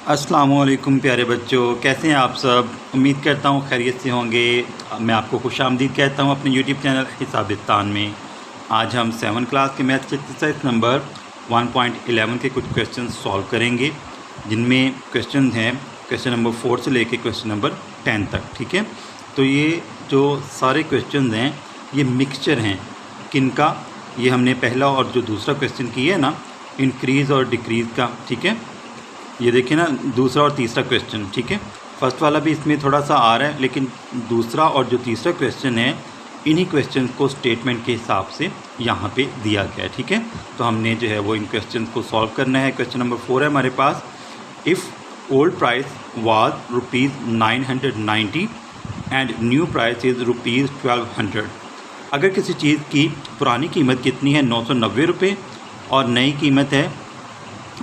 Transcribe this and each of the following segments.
अस्सलामुअलैकुम प्यारे बच्चों, कैसे हैं आप सब। उम्मीद करता हूँ खैरियत से होंगे। मैं आपको खुशामदीद कहता हूँ अपने यूट्यूब चैनल हिसाबिस्तान में। आज हम 7 क्लास के मैथ एक्सरसाइज नंबर 1.11 के कुछ क्वेश्चन सॉल्व करेंगे, जिनमें क्वेश्चन हैं क्वेश्चन नंबर 4 से लेके क्वेश्चन नंबर 10 तक। ठीक है, तो ये जो सारे क्वेश्चन हैं ये मिक्सचर हैं किनका, ये हमने पहला और जो दूसरा क्वेश्चन किया है ना, इंक्रीज़ और डिक्रीज़ का। ठीक है, ये देखिए ना, दूसरा और तीसरा क्वेश्चन। ठीक है, फर्स्ट वाला भी इसमें थोड़ा सा आ रहा है, लेकिन दूसरा और जो तीसरा क्वेश्चन है इन्हीं क्वेश्चन को स्टेटमेंट के हिसाब से यहाँ पे दिया गया है। ठीक है, तो हमने जो है वो इन क्वेश्चन को सॉल्व करना है। क्वेश्चन नंबर 4 है हमारे पास। If old price was ₹990 and new price is ₹1200। अगर किसी चीज़ की पुरानी कीमत कितनी है 990 रुपये और नई कीमत है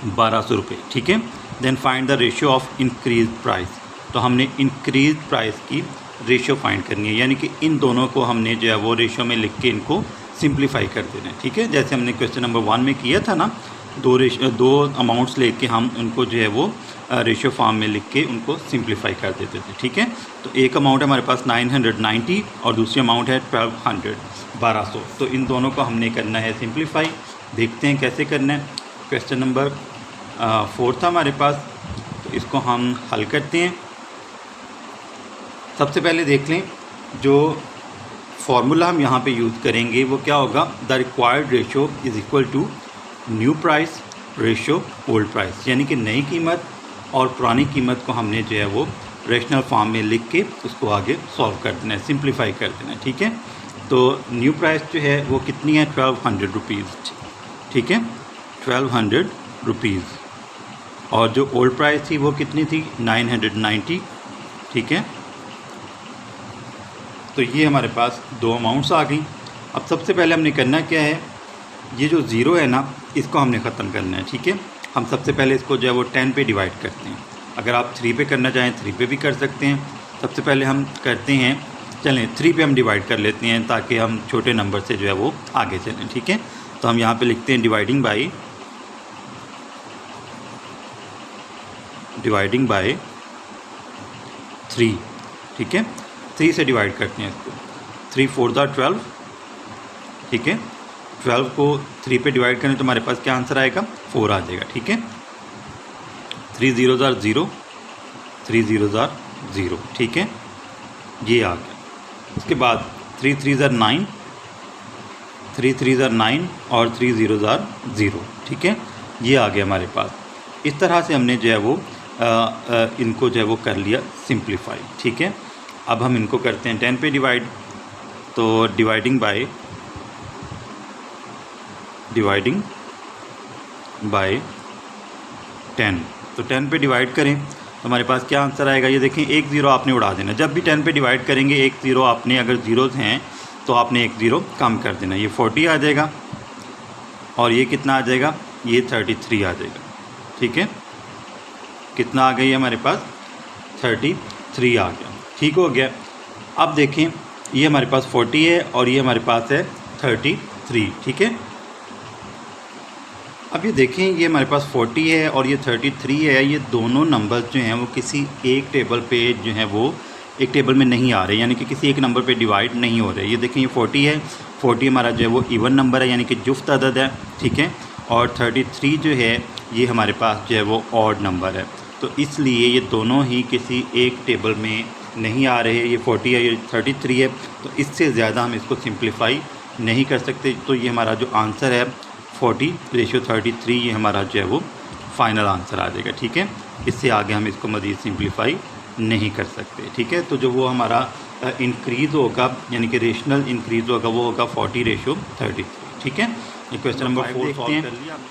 1200 रुपये। ठीक है, then find the ratio of increase price. तो हमने इंक्रीज प्राइस की रेशियो फाइंड करनी है, यानी कि इन दोनों को हमने जो है वो रेशियो में लिख के इनको सिंप्लीफाई कर देना है। ठीक है, जैसे हमने क्वेश्चन नंबर 1 में किया था ना, दो अमाउंट्स लेके हम उनको जो है वो रेशियो फॉर्म में लिख के उनको सिंप्लीफाई कर देते थे। ठीक है, तो एक अमाउंट है हमारे पास 990 और दूसरी अमाउंट है 1200। तो इन दोनों को हमने करना है सिंप्लीफाई। देखते हैं कैसे करना है। क्वेश्चन नंबर 4 था हमारे पास, तो इसको हम हल करते हैं। सबसे पहले देख लें, जो फार्मूला हम यहाँ पे यूज़ करेंगे वो क्या होगा, the required ratio is equal to new price ratio old price, यानी कि नई कीमत और पुरानी कीमत को हमने जो है वो रेशनल फॉर्म में लिख के उसको आगे सॉल्व कर देना है, सिंप्लीफाई कर देना है। ठीक है, तो न्यू प्राइस जो है वो कितनी है 1200 रुपीज़। ठीक है, 1200 रुपीज़, और जो ओल्ड प्राइस थी वो कितनी थी 990। ठीक है, तो ये हमारे पास दो अमाउंट्स आ गई। अब सबसे पहले हमने करना क्या है, ये जो ज़ीरो है ना इसको हमने ख़त्म करना है। ठीक है, हम सबसे पहले इसको जो है वो 10 पे डिवाइड करते हैं। अगर आप 3 पे करना चाहें 3 पे भी कर सकते हैं। सबसे पहले हम करते हैं, चलें 3 पे हम डिवाइड कर लेते हैं ताकि हम छोटे नंबर से जो है वो आगे चलें। ठीक है, तो हम यहाँ पे लिखते हैं डिवाइडिंग बाय 3। ठीक है, 3 से डिवाइड करते हैं इसको। 3 4 12। ठीक है, 12 को 3 पे डिवाइड करें तो हमारे पास क्या आंसर आएगा 4 आ जाएगा। ठीक है, 3 0 0, 3 0 0। ठीक है, ये आ गया। उसके बाद 3 3 9, 3 3 9 और 3 0 0। ठीक है, ये आ गया हमारे पास। इस तरह से हमने जो है वो इनको जो है वो कर लिया सिंप्लीफाई। ठीक है, अब हम इनको करते हैं 10 पे डिवाइड। तो डिवाइडिंग बाय 10, तो 10 पे डिवाइड करें तो हमारे पास क्या आंसर आएगा, ये देखें, एक ज़ीरो आपने उड़ा देना। जब भी 10 पे डिवाइड करेंगे एक ज़ीरो आपने, अगर ज़ीरोज़ हैं तो आपने एक ज़ीरो कम कर देना। ये 40 आ जाएगा और ये कितना आ जाएगा, ये 33 आ जाएगा। ठीक है, कितना आ गई हमारे पास 33 आ गया। ठीक हो गया। अब देखें, ये हमारे पास 40 है और ये हमारे पास है 33। ठीक है, अब ये देखें, ये हमारे पास 40 है और ये 33 है। ये दोनों नंबर्स जो हैं वो किसी एक टेबल पे जो है वो एक टेबल में नहीं आ रहे, यानी कि किसी एक नंबर पे डिवाइड नहीं हो रहे। ये देखें, ये 40 है, 40 हमारा जो है वो इवन नंबर है, यानी कि जुफ्त अदद है। ठीक है, और 33 जो है ये हमारे पास जो है वो ऑड नंबर है। तो इसलिए ये दोनों ही किसी एक टेबल में नहीं आ रहे। ये 40 है, ये 33 है, तो इससे ज़्यादा हम इसको सिंप्लीफाई नहीं कर सकते। तो ये हमारा जो आंसर है 40 रेशियो 33, ये हमारा जो है वो फाइनल आंसर आ जाएगा। ठीक है, इससे आगे हम इसको मज़ीद सिंप्लीफाई नहीं कर सकते। ठीक है, तो जो वो हमारा इंक्रीज़ होगा, यानी कि रेशनल इंक्रीज़ होगा, वो होगा 40 रेशियो 33। ठीक है, ये क्वेश्चन नंबर 4 देखते हैं।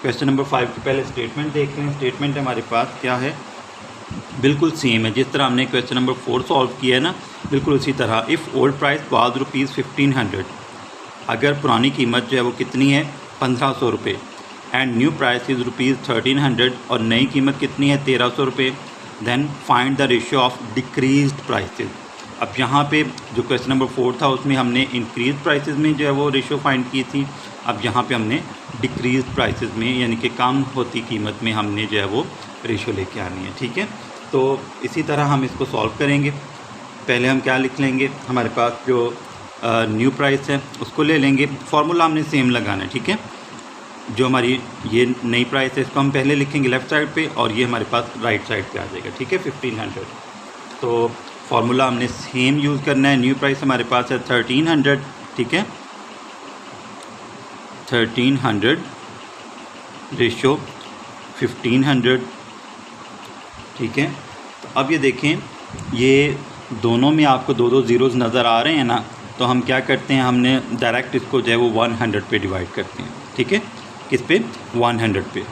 क्वेश्चन नंबर 5 के पहले स्टेटमेंट देख लें। स्टेटमेंट हमारे पास क्या है, बिल्कुल सेम है जिस तरह हमने क्वेश्चन नंबर 4 सॉल्व किया है ना, बिल्कुल उसी तरह। इफ़ ओल्ड प्राइस वाज ₹1500, अगर पुरानी कीमत जो है वो कितनी है 1500 रुपये, एंड न्यू प्राइस इज़ ₹1300 और नई कीमत कितनी है 1300 रुपये, then find the ratio of decreased prices. अब यहाँ पे जो क्वेश्चन नंबर 4 था उसमें हमने इंक्रीज प्राइसेस में जो है वो रेशियो फाइंड की थी। अब यहाँ पे हमने डिक्रीज प्राइसेस में यानी कि कम होती कीमत में हमने जो है वो रेशो लेके आनी है। ठीक है, तो इसी तरह हम इसको सॉल्व करेंगे। पहले हम क्या लिख लेंगे, हमारे पास जो न्यू प्राइस है उसको ले लेंगे, फार्मूला हमने सेम लगाना है। ठीक है, जो हमारी ये नई प्राइस है इसको हम पहले लिखेंगे लेफ़्ट साइड पे और ये हमारे पास राइट साइड पे आ जाएगा। ठीक है, 1500। तो फार्मूला हमने सेम यूज़ करना है। न्यू प्राइस हमारे पास है 1300। ठीक है, 1300 रेशो 1500। ठीक है, तो अब ये देखें, ये दोनों में आपको दो दो ज़ीरोज़ नज़र आ रहे हैं ना, तो हम क्या करते हैं, हमने डायरेक्ट इसको जो है वो 100 पे डिवाइड करते हैं। ठीक है, किस पे, 100 पे,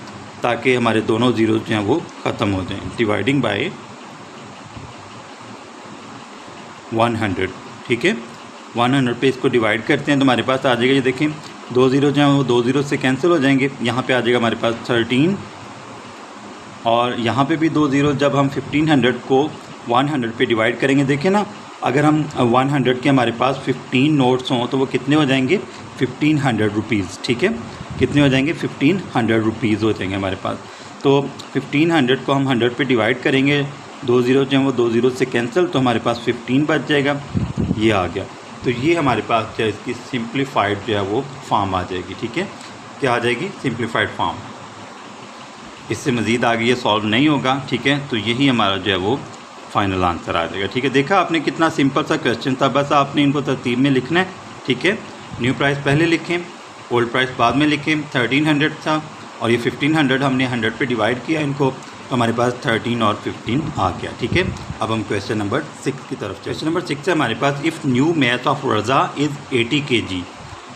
ताकि हमारे दोनों ज़ीरोज़ जो हैं वो ख़त्म हो जाएं। Dividing by 100। ठीक है, 100 पे इसको डिवाइड करते हैं तो हमारे पास आ जाएगा, ये देखें, दो ज़ीरो जो हैं वो दो ज़ीरो से कैंसिल हो जाएंगे। यहाँ पे आ जाएगा हमारे पास 13 और यहाँ पे भी दो ज़ीरो। जब हम 1500 को 100 पे डिवाइड करेंगे, देखें ना, अगर हम 100 के हमारे पास 15 नोट्स हों तो वो कितने हो जाएंगे, 1500 रुपीज़। ठीक है, कितने हो जाएंगे, 1500 रुपीज़ हो जाएंगे हमारे पास। तो 1500 को हम 100 पे डिवाइड करेंगे, दो ज़ीरो जो हैं वो दो ज़ीरो से कैंसिल, तो हमारे पास 15 बच जाएगा। ये आ गया, तो ये हमारे पास जो है इसकी सिंप्लीफाइड जो है वो फॉर्म आ जाएगी। ठीक है, क्या आ जाएगी, सिंप्लीफाइड फॉर्म। इससे मज़ीद आगे ये सॉल्व नहीं होगा। ठीक है, तो यही हमारा जो है वो फाइनल आंसर आ जाएगा। ठीक है, देखा आपने कितना सिंपल सा क्वेश्चन था, बस आपने इनको तरतीब में लिखना है। ठीक है, न्यू प्राइस पहले लिखें, ओल्ड प्राइस बाद में लिखें। 1300 था और ये 1500 हमने 100 पे डिवाइड किया इनको, तो हमारे पास 13 और 15 आ गया। ठीक है, अब हम क्वेश्चन नंबर 6 की तरफ। क्वेश्चन नंबर 6 है हमारे पास, if new math of Raza is 80 kg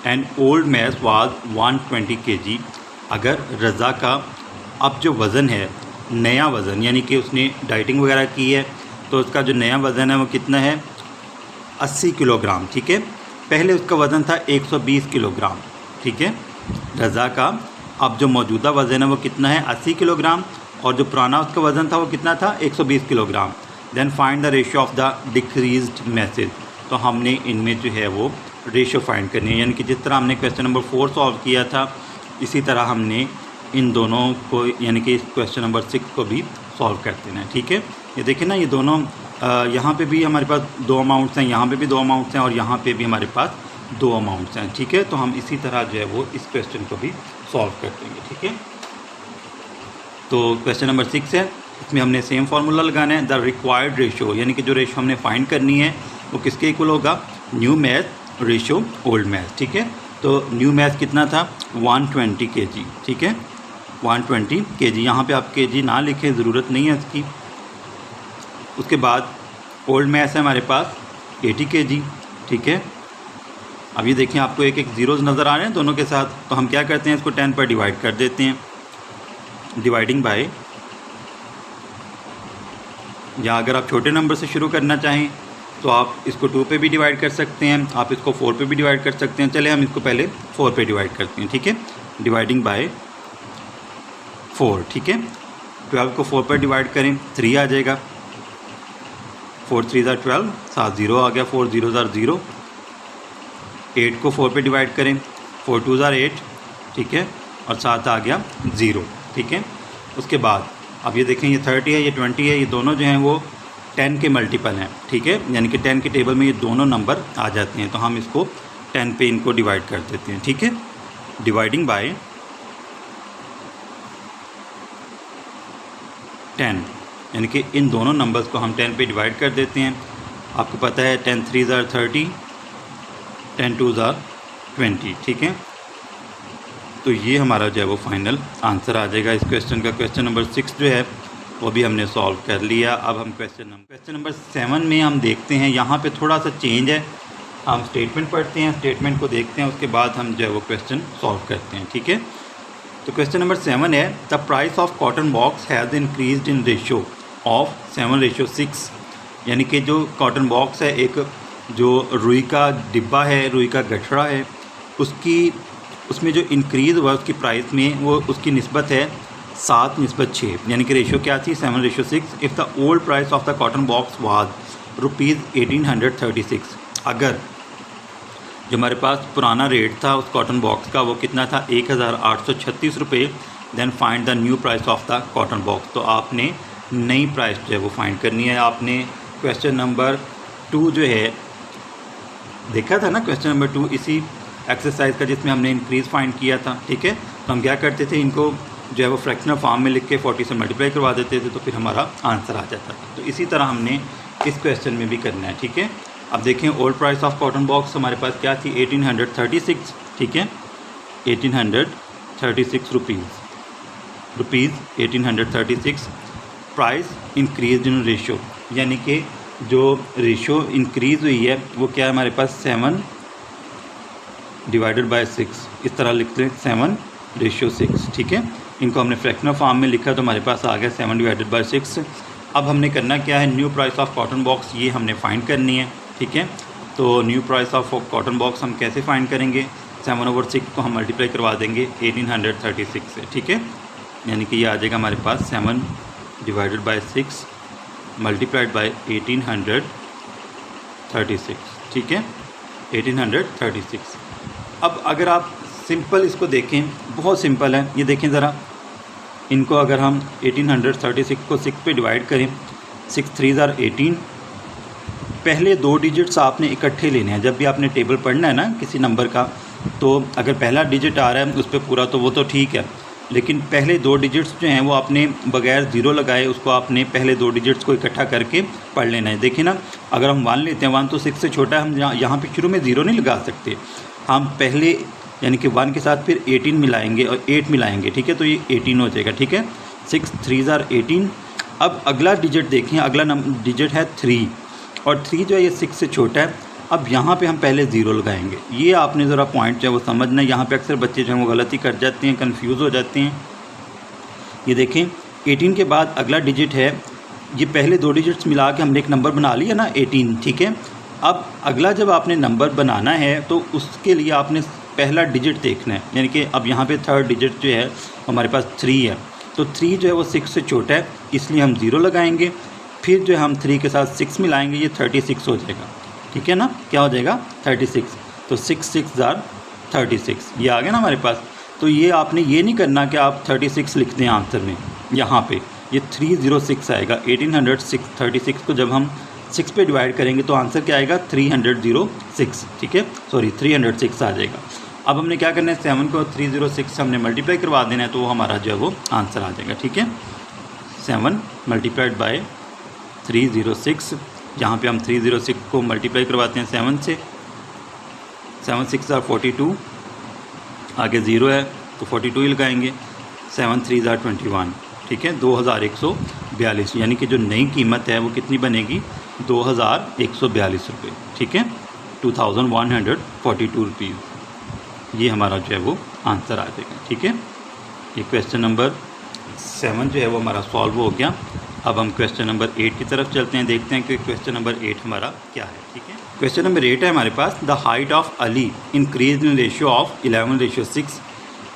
and old math was 120 kg। अगर रज़ा का अब जो वज़न है, नया वज़न, यानी कि उसने डाइटिंग वगैरह की है, तो उसका जो नया वज़न है वो कितना है, 80 किलोग्राम। ठीक है, पहले उसका वज़न था 120 किलोग्राम। ठीक है, रज़ा का अब जो मौजूदा वज़न है वो कितना है, 80 किलोग्राम, और जो पुराना उसका वज़न था वो कितना था, 120 kilogram. Then find the ratio of the decreased message. तो हमने इनमें जो है वो रेशियो फाइंड करनी है, यानी कि जिस तरह हमने क्वेश्चन नंबर 4 सॉल्व किया था, इसी तरह हमने इन दोनों को, यानी कि इस क्वेश्चन नंबर 6 को भी सॉल्व कर देना है। ठीक है, ये देखिए ना, ये दोनों यहाँ पे भी हमारे पास दो अमाउंट्स हैं, यहाँ पे भी दो अमाउंट्स हैं और यहाँ पे भी हमारे पास दो अमाउंट्स हैं। ठीक है, तो हम इसी तरह जो है वो इस क्वेश्चन को भी सॉल्व कर देंगे। ठीक है, तो क्वेश्चन नंबर 6 है, इसमें हमने सेम फार्मूला लगाना है। द रिक्वायर्ड रेशो, यानी कि जो रेशो हमने फाइंड करनी है वो किसके इक्वल होगा, new math ratio old math. ठीक है, तो न्यू मैथ कितना था, 120 kg। ठीक है, 120 kg, यहाँ पे आप kg ना लिखें, ज़रूरत नहीं है इसकी। उसके बाद ओल्ड मैथ है हमारे पास 80 kg। ठीक है, अब ये देखें, आपको एक एक ज़ीरोज़ नज़र आ रहे हैं दोनों के साथ, तो हम क्या करते हैं, इसको 10 पर डिवाइड कर देते हैं। डिवाइडिंग बाय, या अगर आप छोटे नंबर से शुरू करना चाहें तो आप इसको 2 पे भी डिवाइड कर सकते हैं, आप इसको 4 पे भी डिवाइड कर सकते हैं। चले हम इसको पहले 4 पे डिवाइड करते हैं। ठीक है, डिवाइडिंग बाय 4। ठीक है, 12 को 4 पर डिवाइड करें, 3 आ जाएगा। 4 3 ज़ा 12, 7 0 आ गया, 4 0 ज़ा 0। 8 को 4 पे डिवाइड करें, 4 2 ज़ा 8। ठीक है, और 7 आ गया 0। ठीक है, उसके बाद अब ये देखें, ये 30 है, ये 20 है, ये दोनों जो हैं वो 10 के मल्टीपल हैं। ठीक है, यानी कि 10 के टेबल में ये दोनों नंबर आ जाते हैं, तो हम इसको 10 पे इनको डिवाइड कर देते हैं। ठीक है, डिवाइडिंग बाय 10, यानी कि इन दोनों नंबर्स को हम 10 पे डिवाइड कर देते हैं। आपको पता है 10 3 ज़ा 30, 10 2 ज़ा 20। ठीक है, तो ये हमारा जो है वो फाइनल आंसर आ जाएगा इस क्वेश्चन का। क्वेश्चन नंबर 6 जो है वो भी हमने सॉल्व कर लिया। अब हम क्वेश्चन नंबर 7 में हम देखते हैं, यहाँ पे थोड़ा सा चेंज है। हम स्टेटमेंट पढ़ते हैं, स्टेटमेंट को देखते हैं, उसके बाद हम जो है वो क्वेश्चन सॉल्व करते हैं। ठीक है, तो क्वेश्चन नंबर 7 है, the price of cotton box has increased in ratio of 7:6। यानी कि जो कॉटन बॉक्स है, एक जो रुई का डिब्बा है, रुई का गठड़ा है, उसमें जो इंक्रीज़ हुआ उसकी प्राइस में, वो उसकी निस्बत है 7:6, यानी कि रेशो क्या थी, 7:6। If the old price of the cotton box was ₹1836। अगर जो हमारे पास पुराना रेट था उस कॉटन बॉक्स का वो कितना था 1836 रुपये। Then find the new price of the cotton box. तो आपने नई प्राइस जो है वो फाइंड करनी है। आपने क्वेश्चन नंबर 2 जो है देखा था ना, क्वेश्चन नंबर 2 इसी एक्सरसाइज का जिसमें हमने इंक्रीज़ फाइंड किया था। ठीक है, तो हम क्या करते थे, इनको जो है वो फ्रैक्शनल फॉर्म में लिख के 40 से मल्टीप्लाई करवा देते थे, तो फिर हमारा आंसर आ जाता था। तो इसी तरह हमने इस क्वेश्चन में भी करना है। ठीक है, अब देखें old price of cotton box हमारे पास क्या थी 1836। ठीक है, 1836 rupees 1836। Price increase in ratio, यानी कि जो रेशो इंक्रीज़ हुई है वो क्या है हमारे पास 7 डिवाइडेड बाय 6, इस तरह लिखते हैं 7:6। ठीक है, इनको हमने फ्रैक्शनल फॉर्म में लिखा तो हमारे पास आ गया 7 डिवाइडेड बाय 6। अब हमने करना क्या है, new price of cotton box ये हमने फाइंड करनी है। ठीक है, तो new price of cotton box हम कैसे फाइंड करेंगे, 7/6 को हम मल्टीप्लाई करवा देंगे 1836 से। ठीक है, यानी कि ये आ जाएगा हमारे पास 7 डिवाइडेड बाय 6 मल्टीप्लाइड बाय 1836। ठीक है, 1836। अब अगर आप सिंपल इसको देखें, बहुत सिंपल है ये, देखें ज़रा इनको अगर हम 1836 को 6 पे डिवाइड करें, 6 3 ज़ार 18। पहले 2 डिजिट्स आपने इकट्ठे लेने हैं। जब भी आपने टेबल पढ़ना है ना किसी नंबर का, तो अगर पहला डिजिट आ रहा है उस पर पूरा तो वो तो ठीक है, लेकिन पहले 2 डिजिट्स जो हैं वो आपने बगैर ज़ीरो लगाए उसको आपने पहले 2 डिजिट्स को इकट्ठा करके पढ़ लेना है। देखिए ना, अगर हम 1 लेते हैं, 1 तो 6 से छोटा है, हम यहाँ पे शुरू में ज़ीरो नहीं लगा सकते। हम पहले यानी कि 1 के साथ फिर 18 मिलाएंगे और 8 मिलाएंगे। ठीक है, तो ये 18 हो जाएगा। ठीक है, 6 3 ज़ार 18। अब अगला डिजिट देखें, अगला डिजिट है 3, और 3 जो है ये 6 से छोटा है। अब यहाँ पे हम पहले ज़ीरो लगाएंगे। ये आपने ज़रा पॉइंट जो है वो समझना है। यहाँ पे अक्सर बच्चे जो हैं वो गलती कर जाते हैं, कंफ्यूज हो जाते हैं। ये देखें 18 के बाद अगला डिजिट है, ये पहले 2 डिजिट्स मिला के हमने एक नंबर बना लिया ना 18। ठीक है, अब अगला जब आपने नंबर बनाना है तो उसके लिए आपने पहला डिजिट देखना है, यानी कि अब यहाँ पे थर्ड डिजिट जो है हमारे पास 3 है, तो 3 जो है वो 6 से छोटा है, इसलिए हम ज़ीरो लगाएंगे। फिर जो हम 3 के साथ 6 मिलाएंगे, ये 36 हो जाएगा। ठीक है ना, क्या हो जाएगा 36। तो 6 6 ज़ार 36, ये आ गया ना हमारे पास। तो ये आपने ये नहीं करना कि आप 36 लिख दें आंसर में, यहाँ पे ये 306 आएगा। 1836 को जब हम 6 पे डिवाइड करेंगे तो आंसर क्या आएगा 306। ठीक है, सॉरी 306 आ जाएगा। अब हमने क्या करना है, 7 को 306 से हमने मल्टीप्लाई करवा देना है, तो वो हमारा जो है वो आंसर आ जाएगा। ठीक है, 7 मल्टीप्लाइड बाय 306। यहाँ पे हम 306 को मल्टीप्लाई करवाते हैं 7 से, 7 6 ज़ार 42, आगे ज़ीरो है तो 42 ही लगाएंगे, 7 3 ज़ार 21। ठीक है, 2142, यानी कि जो नई कीमत है वो कितनी बनेगी 2142 रुपये। ठीक है, 2142 रुपीज़, ये हमारा जो है वो आंसर आ जाएगा। ठीक है, ये क्वेश्चन नंबर 7 जो है वो हमारा सॉल्व हो गया। अब हम क्वेश्चन नंबर 8 की तरफ चलते हैं, देखते हैं कि क्वेश्चन नंबर 8 हमारा क्या है। ठीक है, क्वेश्चन नंबर 8 है हमारे पास, the height of Ali increase in ratio of 11:6।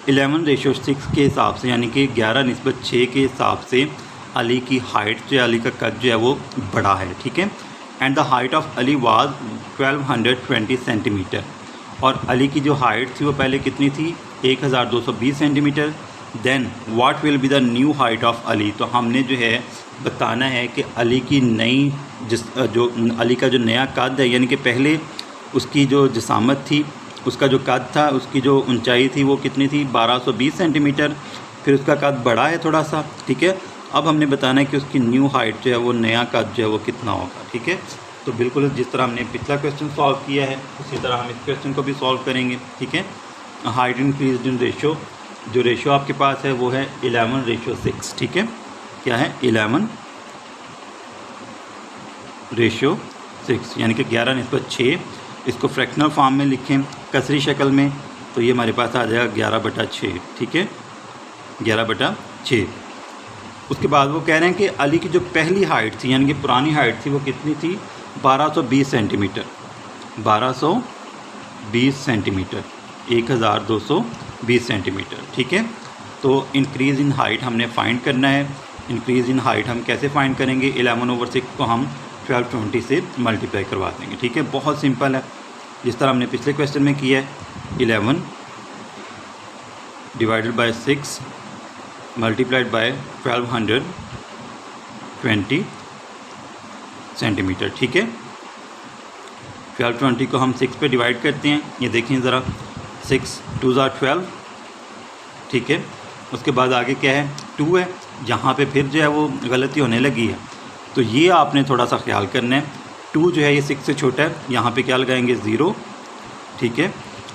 11:6 के हिसाब से, यानी कि 11:6 के हिसाब से अली की हाइट जो है, अली का कद जो है वो बड़ा है। ठीक है, and the height of Ali was 1220 centimetre, और अली की जो हाइट थी वो पहले कितनी थी 1220 centimetre. Then what will be the new height of Ali. तो हमने जो है बताना है कि अली की नई जो अली का जो नया कद है, यानी कि पहले उसकी जो जिसामत थी, उसका जो कद था, उसकी जो ऊंचाई थी वो कितनी थी 1220 सेंटीमीटर, फिर उसका कद बढ़ा है थोड़ा सा। ठीक है, अब हमने बताना है कि उसकी न्यू हाइट जो है वो नया कद जो है वो कितना होगा। ठीक है, तो बिल्कुल जिस तरह हमने पिछला क्वेश्चन सॉल्व किया है उसी तरह हम इस क्वेश्चन को भी सॉल्व करेंगे। ठीक है, हाइट इंक्रीज इन रेशो, जो रेशो आपके पास है वो है 11:6। ठीक है, क्या है 11:6, यानी कि 11:6। इसको फ्रैक्शनल फॉर्म में लिखें कसरी शक्ल में, तो ये हमारे पास आ जाएगा 11/6। ठीक है, 11/6। उसके बाद वो कह रहे हैं कि अली की जो पहली हाइट थी, यानी कि पुरानी हाइट थी, वो कितनी थी 1220 सेंटीमीटर। 1220 centimetre, 1220 centimetre. ठीक है, तो इंक्रीज़ इन हाइट हमने फाइंड करना है। इंक्रीज़ इन हाइट हम कैसे फाइंड करेंगे, 11/6 को हम 1220 से मल्टीप्लाई करवा देंगे। ठीक है, बहुत सिंपल है। जिस तरह हमने पिछले क्वेश्चन में किया है, 11 divided by 6 multiplied by 1220 centimetre. ठीक है, 1220 को हम 6 पे डिवाइड करते हैं। ये देखें ज़रा, 6 2 ज़ा 12। ठीक है, उसके बाद आगे क्या है, 2 है। यहाँ पे फिर जो है वो गलती होने लगी है, तो ये आपने थोड़ा सा ख्याल करना है। 2 जो है ये 6 से छोटा है, यहाँ पे क्या लगाएंगे, 0। ठीक है,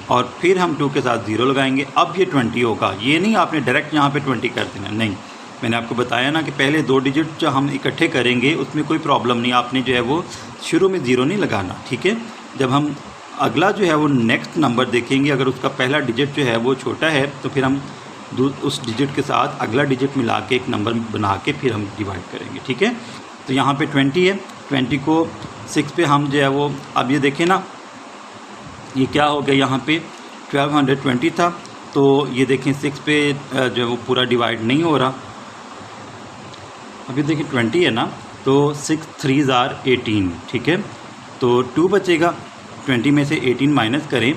और फिर हम 2 के साथ 0 लगाएंगे। अब ये 20 होगा। ये नहीं आपने डायरेक्ट यहाँ पे 20 कर देना, नहीं। मैंने आपको बताया ना कि पहले 2 डिजिट जो हम इकट्ठे करेंगे उसमें कोई प्रॉब्लम नहीं, आपने जो है वो शुरू में 0 नहीं लगाना। ठीक है, जब हम अगला जो है वो नेक्स्ट नंबर देखेंगे, अगर उसका पहला डिजिट जो है वो छोटा है तो फिर हम उस डिजिट के साथ अगला डिजिट मिला के एक नंबर बना के फिर हम डिवाइड करेंगे। ठीक है, तो यहाँ पे 20 है, 20 को 6 पे हम जो है वो, अब ये देखें ना, ये क्या हो गया, यहाँ पे 1220 था, तो ये देखें 6 पे जो है वो पूरा डिवाइड नहीं हो रहा। अभी देखिए 20 है ना, तो 6 3 ज़ार 18। ठीक है, तो 2 बचेगा। 20 में से 18 माइनस करें,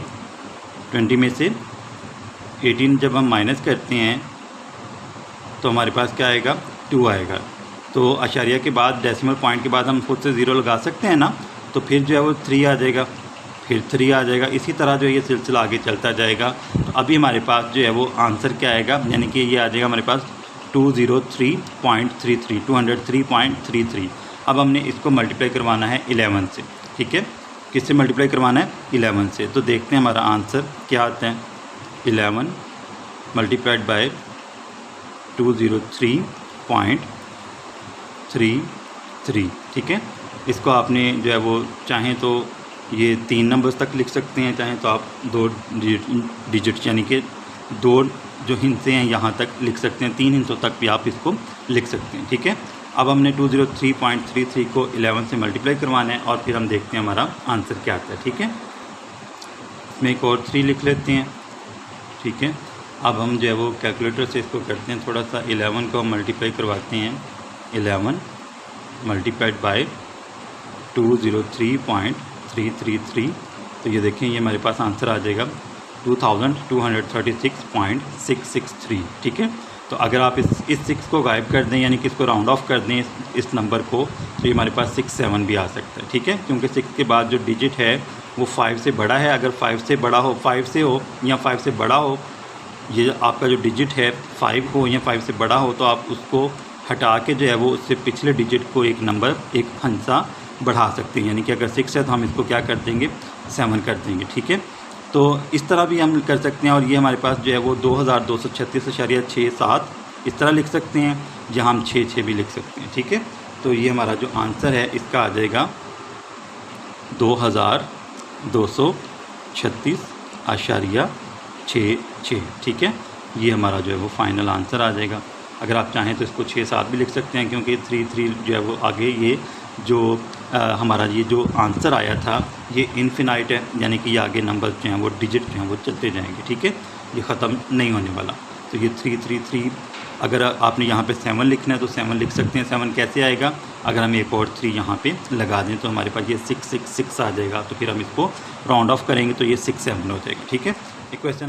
20 में से 18 जब हम माइनस करते हैं तो हमारे पास क्या आएगा, 2 आएगा। तो अशारिया के बाद, डेसिमल पॉइंट के बाद हम खुद से 0 लगा सकते हैं ना, तो फिर जो है वो 3 आ जाएगा, फिर 3 आ जाएगा। इसी तरह जो है ये सिलसिला आगे चलता जाएगा। तो अभी हमारे पास जो है वो आंसर क्या आएगा, यानी कि ये आ जाएगा हमारे पास 203.33, 203.33। अब हमने इसको मल्टीप्लाई करवाना है 11 से। ठीक है, किससे मल्टीप्लाई करवाना है, 11 से। तो देखते हैं हमारा आंसर क्या आता है। 11 मल्टीप्लाइड बाय 203.33। ठीक है, इसको आपने जो है वो चाहें तो ये 3 नंबर्स तक लिख सकते हैं, चाहें तो आप 2 डिजिट यानी कि 2 जो हिस्से हैं यहाँ तक लिख सकते हैं, 3 हिस्सों तक भी आप इसको लिख सकते हैं। ठीक है, अब हमने 203.33 को 11 से मल्टीप्लाई करवाना है और फिर हम देखते हैं हमारा आंसर क्या आता है। ठीक है, इसमें एक और 3 लिख लेते हैं। ठीक है, अब हम जो है वो कैलकुलेटर से इसको करते हैं थोड़ा सा, 11 को हम मल्टीप्लाई करवाते हैं। 11 मल्टीप्लाइड बाय 203.333, तो ये देखें ये हमारे पास आंसर आ जाएगा 2236.663। ठीक है, तो अगर आप इस 6 को गायब कर दें, यानी कि इसको राउंड ऑफ कर दें इस नंबर को, तो ये हमारे पास 67 भी आ सकता है। ठीक है, क्योंकि 6 के बाद जो डिजिट है वो 5 से बड़ा है। अगर 5 से बड़ा हो, 5 से हो या 5 से बड़ा हो, ये आपका जो डिजिट है 5 हो या 5 से बड़ा हो, तो आप उसको हटा के जो है वो उससे पिछले डिजिट को एक नंबर, एक हिस्सा बढ़ा सकते हैं। यानी कि अगर 6 है तो हम इसको क्या कर देंगे, 7 कर देंगे। ठीक है, तो इस तरह भी हम कर सकते हैं। और ये हमारे पास जो है वो 2236.67 इस तरह लिख सकते हैं, जहाँ हम 6 भी लिख सकते हैं। ठीक है, तो ये हमारा जो आंसर है इसका आ जाएगा 2236.66। ठीक है, ये हमारा जो है वो फाइनल आंसर आ जाएगा। अगर आप चाहें तो इसको 6-7 भी लिख सकते हैं, क्योंकि 3 जो है वो आगे ये जो हमारा ये जो आंसर आया था ये इनफिनाइट है, यानी कि ये आगे नंबर जो हैं वो डिजिट जो हैं वो चलते जाएंगे। ठीक है, ये ख़त्म नहीं होने वाला। तो ये 333, अगर आपने यहाँ पे 7 लिखना है तो 7 लिख सकते हैं। 7 कैसे आएगा, अगर हम एक और 3 यहाँ पे लगा दें तो हमारे पास ये 666 आ जाएगा। तो फिर हम इसको राउंड ऑफ करेंगे तो ये 67 हो जाएगा। ठीक है, एक क्वेश्चन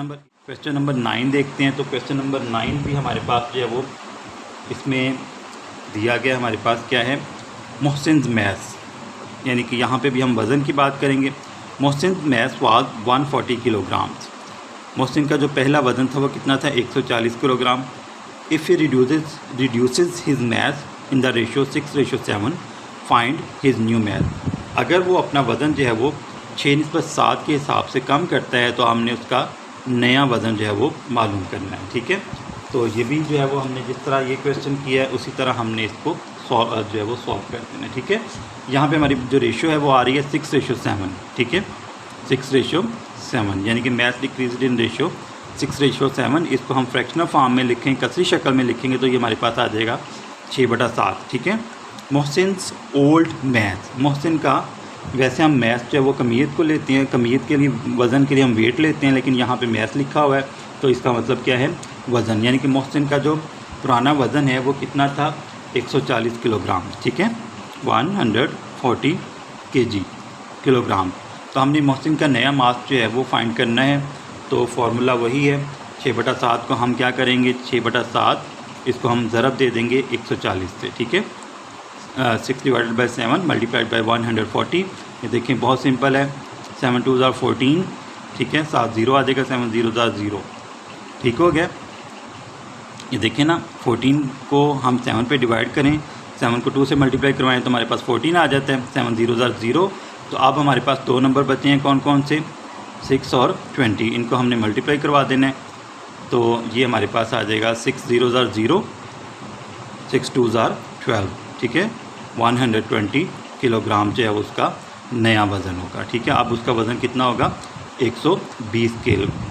नंबर 9 देखते हैं। तो क्वेश्चन नंबर 9 भी हमारे पास जो है वो इसमें दिया गया, हमारे पास क्या है, मोहसिन्स मैथ्स, यानी कि यहाँ पे भी हम वज़न की बात करेंगे। Mohsin maths was 140 kilograms. Mohsin का जो पहला वज़न था वो कितना था, 140 kilogram. If he reduces his maths in the ratio 6:7, find his new maths. अगर वो अपना वज़न जो है वो 6:7 के हिसाब से कम करता है तो हमने उसका नया वज़न जो है वो मालूम करना है। ठीक है, तो ये भी जो है वो हमने जिस तरह ये क्वेश्चन किया है उसी तरह हमने इसको जो है वो सॉल्व कर देना है। ठीक है, यहाँ पे हमारी जो रेशियो है वो आ रही है 6:7। ठीक है, 6:7, यानी कि मैथ्स डिक्रीज इन रेशियो 6:7। इसको हम फ्रैक्शनल फॉर्म में लिखें, कसरी शक्ल में लिखेंगे तो ये हमारे पास आ जाएगा 6/7। ठीक है, मोहसिन्स ओल्ड मैथ्स, मोहसिन का वैसे हम मैथ्स जो है वो कमियत को लेते हैं, कमियत के लिए वज़न के लिए हम वेट लेते हैं, लेकिन यहाँ पे मैथ्स लिखा हुआ है तो इसका मतलब क्या है, वज़न। यानी कि मोहसिन का जो पुराना वज़न है वो कितना था, 140 किलोग्राम। ठीक है, 140 kg किलोग्राम। तो हमने मोहसिन का नया मास जो है वो फाइंड करना है। तो फार्मूला वही है, 6/7 को हम क्या करेंगे, 6/7 इसको हम ज़रब दे देंगे 140 से, ठीक है। 6 डिवाइडेड बाई 7 मल्टीप्लाइड बाई 140। ये देखें बहुत सिंपल है, 7 2 ज़ार 14, ठीक है, 7 0 आ जाएगा, 7 0 ज़ार 0, ठीक हो गया। ये देखें ना, 14 को हम 7 पे डिवाइड करें, 7 को 2 से मल्टीप्लाई करवाएं तो हमारे पास 14 आ जाता है, 7 0 ज़ार 0। तो अब हमारे पास दो नंबर बचे हैं, कौन कौन से, 6 और 20, इनको हमने मल्टीप्लाई करवा देना है। तो ये हमारे पास आ जाएगा 6 0 ज़ार 0, 6 2 ज़ार 12, ठीक है। 120 किलोग्राम जो है उसका नया वज़न होगा, ठीक है। अब उसका वज़न कितना होगा, 120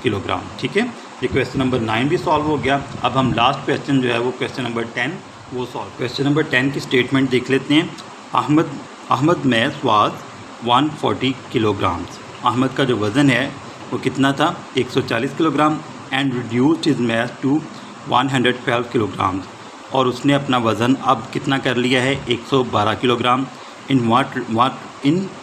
किलोग्राम, ठीक है। ये क्वेश्चन नंबर 9 भी सॉल्व हो गया। अब हम लास्ट क्वेश्चन जो है वो क्वेश्चन नंबर 10 वो सॉल्व। क्वेश्चन नंबर 10 की स्टेटमेंट देख लेते हैं। Ahmed mass was 140 kilograms. Ahmed का जो वज़न है वो कितना था, 140 kilogram, and reduced his mass to 112 kilograms. और उसने अपना वज़न अब कितना कर लिया है, 112 kilogram. In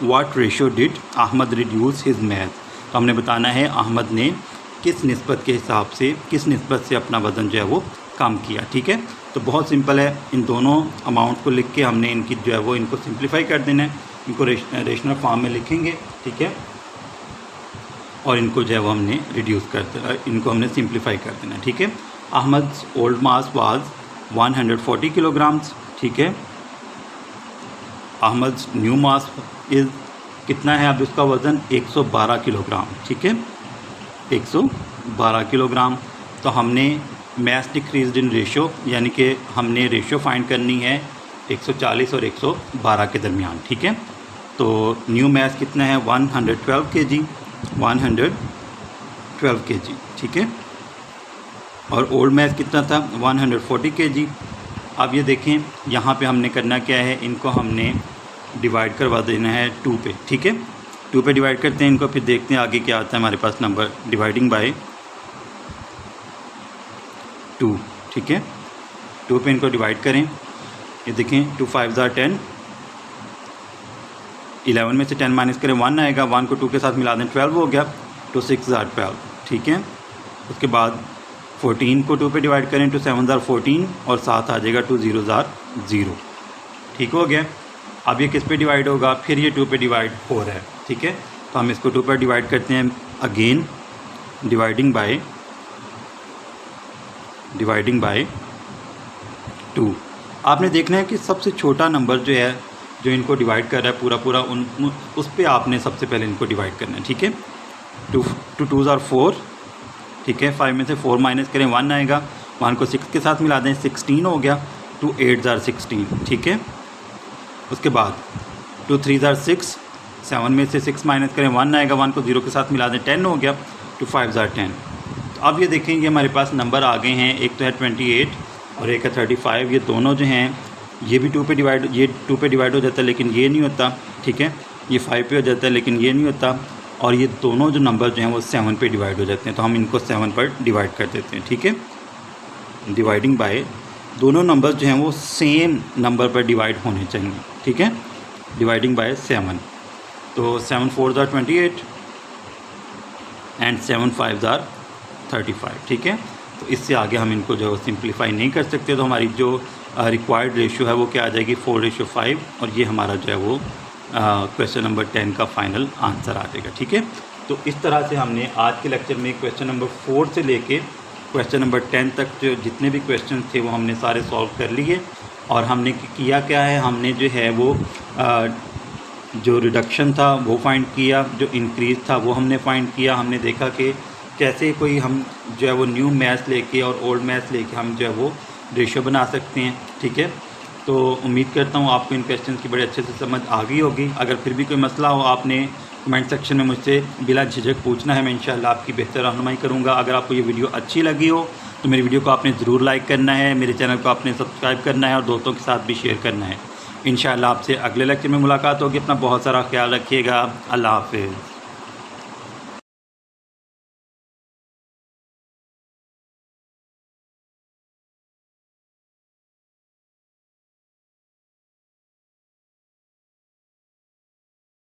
what ratio did Ahmed reduce his mass. तो हमने बताना है अहमद ने किस निस्बत के हिसाब से, किस निस्बत से अपना वज़न जो है वो कम किया, ठीक है। तो बहुत सिंपल है, इन दोनों अमाउंट को लिख के हमने इनकी जो है वो इनको सिंप्लीफाई कर देना है। इनको रेशनल फॉर्म में लिखेंगे, ठीक है, और इनको जो है वो हमने रिड्यूस कर देना, इनको हमने सिंप्लीफाई कर देना, ठीक है। Ahmed old mass was 140 kilograms, ठीक है। अहमद न्यू मास इज़ कितना है, अब उसका वज़न 112 किलोग्राम, ठीक है, 112 किलोग्राम। तो हमने मैस डिक्रीज्ड इन रेशो, यानी कि हमने रेशो फाइंड करनी है 140 और 112 के दरमियान, ठीक है। तो न्यू मैस कितना है, 112 kg, 112 kg, ठीक है। और ओल्ड मैस कितना था, 140 kg। अब ये देखें यहाँ पे हमने करना क्या है, इनको हमने डिवाइड करवा देना है 2 पे, ठीक है। 2 पे डिवाइड करते हैं इनको, फिर देखते हैं आगे क्या आता है हमारे पास नंबर। डिवाइडिंग बाय 2, ठीक है। 2 पे इनको डिवाइड करें, ये देखें 2 5 ज़ार 10, 11 में से 10 माइनस करें 1 आएगा, 1 को 2 के साथ मिला दें 12 हो गया, तो 6 ज़ार 12, ठीक है। उसके बाद 14 को 2 पे डिवाइड करें तो 7 ज़ार 14, और 7 आ जाएगा 2 0 ज़ार 0, ठीक हो गया। अब ये किस पे डिवाइड होगा, फिर ये 2 पे डिवाइड हो रहा है, ठीक है। तो हम इसको 2 पर डिवाइड करते हैं अगेन, डिवाइडिंग बाय 2। आपने देखना है कि सबसे छोटा नंबर जो है, जो इनको डिवाइड कर रहा है पूरा उस पे आपने सबसे पहले इनको डिवाइड करना है, ठीक है। 2 2 ज़ार 4, ठीक है। 5 में से 4 माइनस करें 1 आएगा, 1 को 6 के साथ मिला दें 16 हो गया, 2 8 ज़ार 16, ठीक है। उसके बाद 2 3 ज़ार 6, 7 में से 6 माइनस करें 1 आएगा, 1 को 0 के साथ मिला दें 10 हो गया, 2 5 ज़ार 10। तो अब ये देखेंगे हमारे पास नंबर आ गए हैं, एक तो है 28 और एक है 35। ये दोनों जो हैं ये भी 2 पे डिवाइड, ये 2 पे डिवाइड हो जाता है लेकिन ये नहीं होता, ठीक है। ये 5 पे हो जाता है लेकिन ये नहीं होता, और ये दोनों जो नंबर जो हैं वो 7 पे डिवाइड हो जाते हैं। तो हम इनको 7 पर डिवाइड कर देते हैं, ठीक है। डिवाइडिंग बाय, दोनों नंबर जो हैं वो सेम नंबर पर डिवाइड होने चाहिए, ठीक है। डिवाइडिंग बाय 7, तो 7 4 ज़ार 28 एंड 7 5 ज़ार 35, ठीक है। तो इससे आगे हम इनको जो है सिंप्लीफाई नहीं कर सकते। तो हमारी जो रिक्वायर्ड रेशो है वो क्या आ जाएगी, 4:5, और ये हमारा जो है वो क्वेश्चन नंबर 10 का फाइनल आंसर आ जाएगा, ठीक है। तो इस तरह से हमने आज के लेक्चर में क्वेश्चन नंबर 4 से लेके क्वेश्चन नंबर 10 तक जो जितने भी क्वेश्चन थे वो हमने सारे सॉल्व कर लिए। और हमने किया क्या है, हमने जो है वो जो रिडक्शन था वो फाइंड किया, जो इंक्रीज़ था वो हमने फाइंड किया। हमने देखा कि कैसे कोई हम जो है वो न्यू मैथ्स लेके और ओल्ड मैथ्स लेके हम जो है वो रेशियो बना सकते हैं, ठीक है। तो उम्मीद करता हूँ आपको इन क्वेश्चन की बड़े अच्छे से समझ आ गई होगी। अगर फिर भी कोई मसला हो आपने कमेंट सेक्शन में मुझसे बिला झिझक पूछना है, मैं इंशाल्लाह आपकी बेहतर रहनुमाई करूँगा। अगर आपको ये वीडियो अच्छी लगी हो तो मेरी वीडियो को आपने ज़रूर लाइक करना है, मेरे चैनल को आपने सब्सक्राइब करना है और दोस्तों के साथ भी शेयर करना है। इंशाल्लाह आपसे अगले लेक्चर में मुलाकात होगी। अपना बहुत सारा ख्याल रखिएगा। अल्लाह हाफ़िज़।